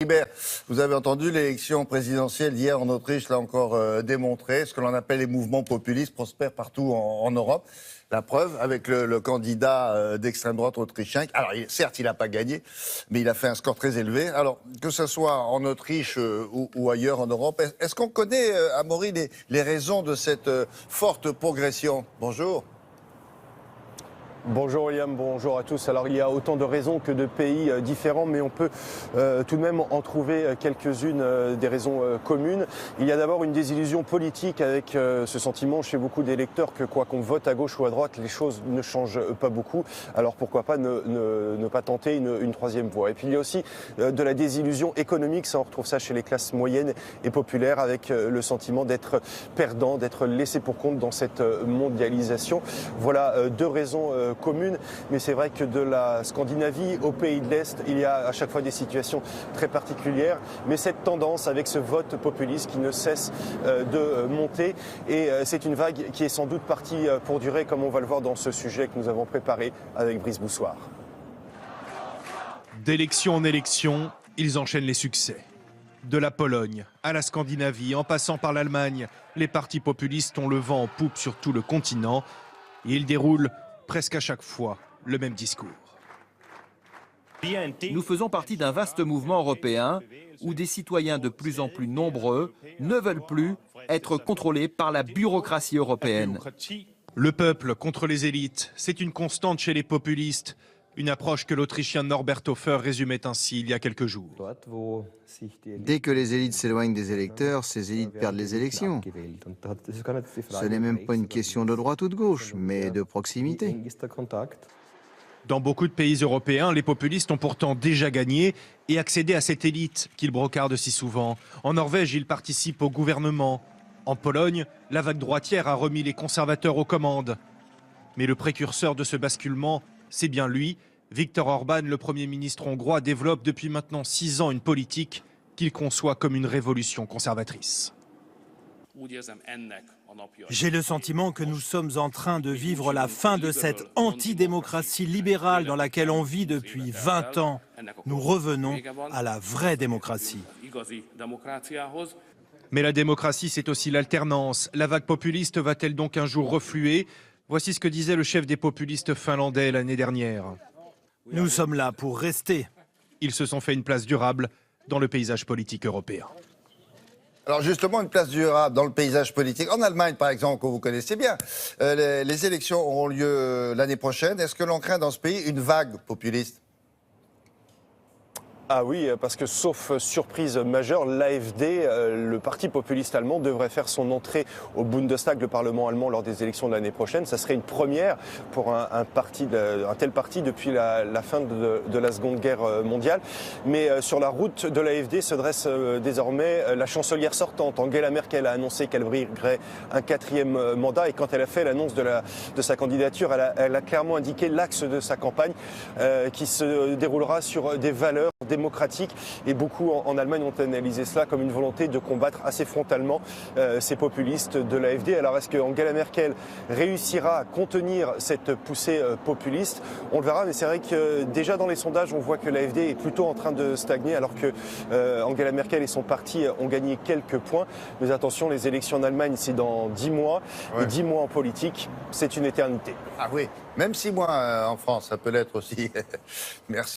Hubert, vous avez entendu l'élection présidentielle d'hier en Autriche, l'a encore démontré. Ce que l'on appelle les mouvements populistes prospèrent partout en Europe. La preuve avec le candidat d'extrême droite autrichien. Alors certes, il n'a pas gagné, mais il a fait un score très élevé. Alors que ce soit en Autriche ou ailleurs en Europe, est-ce qu'on connaît, Amaury, les raisons de cette forte progression? Bonjour. Bonjour William, bonjour à tous. Alors il y a autant de raisons que de pays différents, mais on peut tout de même en trouver quelques-unes des raisons communes. Il y a d'abord une désillusion politique avec ce sentiment chez beaucoup d'électeurs que quoi qu'on vote à gauche ou à droite, les choses ne changent pas beaucoup. Alors pourquoi pas ne pas tenter une troisième voie. Et puis il y a aussi de la désillusion économique, ça on retrouve ça chez les classes moyennes et populaires avec le sentiment d'être perdant, d'être laissé pour compte dans cette mondialisation. Voilà deux raisons communes, mais c'est vrai que de la Scandinavie au pays de l'Est, il y a à chaque fois des situations très particulières, mais cette tendance avec ce vote populiste qui ne cesse de monter, et c'est une vague qui est sans doute partie pour durer, comme on va le voir dans ce sujet que nous avons préparé avec Brice Boussoir. D'élection en élection, ils enchaînent les succès. De la Pologne à la Scandinavie, en passant par l'Allemagne, les partis populistes ont le vent en poupe sur tout le continent et ils déroulent presque à chaque fois le même discours. Nous faisons partie d'un vaste mouvement européen où des citoyens de plus en plus nombreux ne veulent plus être contrôlés par la bureaucratie européenne. Le peuple contre les élites, c'est une constante chez les populistes. Une approche que l'Autrichien Norbert Hofer résumait ainsi il y a quelques jours. Dès que les élites s'éloignent des électeurs, ces élites perdent les élections. Ce n'est même pas une question de droite ou de gauche, mais de proximité. Dans beaucoup de pays européens, les populistes ont pourtant déjà gagné et accédé à cette élite qu'ils brocardent si souvent. En Norvège, ils participent au gouvernement. En Pologne, la vague droitière a remis les conservateurs aux commandes. Mais le précurseur de ce basculement, c'est bien lui. Viktor Orban, le Premier ministre hongrois, développe depuis maintenant 6 ans une politique qu'il conçoit comme une révolution conservatrice. J'ai le sentiment que nous sommes en train de vivre la fin de cette antidémocratie libérale dans laquelle on vit depuis 20 ans. Nous revenons à la vraie démocratie. Mais la démocratie, c'est aussi l'alternance. La vague populiste va-t-elle donc un jour refluer? Voici ce que disait le chef des populistes finlandais l'année dernière. Nous sommes là pour rester. Ils se sont fait une place durable dans le paysage politique européen. Alors justement, une place durable dans le paysage politique. En Allemagne, par exemple, que vous connaissez bien, les élections auront lieu l'année prochaine. Est-ce que l'on craint dans ce pays une vague populiste ? Ah oui, parce que sauf surprise majeure, l'AfD, le parti populiste allemand, devrait faire son entrée au Bundestag, le Parlement allemand, lors des élections de l'année prochaine. Ça serait une première pour un tel parti depuis la fin de la Seconde Guerre mondiale. Mais sur la route de l'AfD se dresse désormais la chancelière sortante. Angela Merkel a annoncé qu'elle briguerait un 4e mandat, et quand elle a fait l'annonce de sa candidature, elle a clairement indiqué l'axe de sa campagne qui se déroulera sur des valeurs démocratique, et beaucoup en Allemagne ont analysé cela comme une volonté de combattre assez frontalement ces populistes de l'AfD. Alors est-ce que Angela Merkel réussira à contenir cette poussée populiste? On le verra, mais c'est vrai que déjà dans les sondages on voit que l'AfD est plutôt en train de stagner, alors que Angela Merkel et son parti ont gagné quelques points. Mais attention, les élections en Allemagne c'est dans 10 mois, ouais. Et 10 mois en politique c'est une éternité. Ah oui, même 6 mois en France, ça peut l'être aussi. Merci.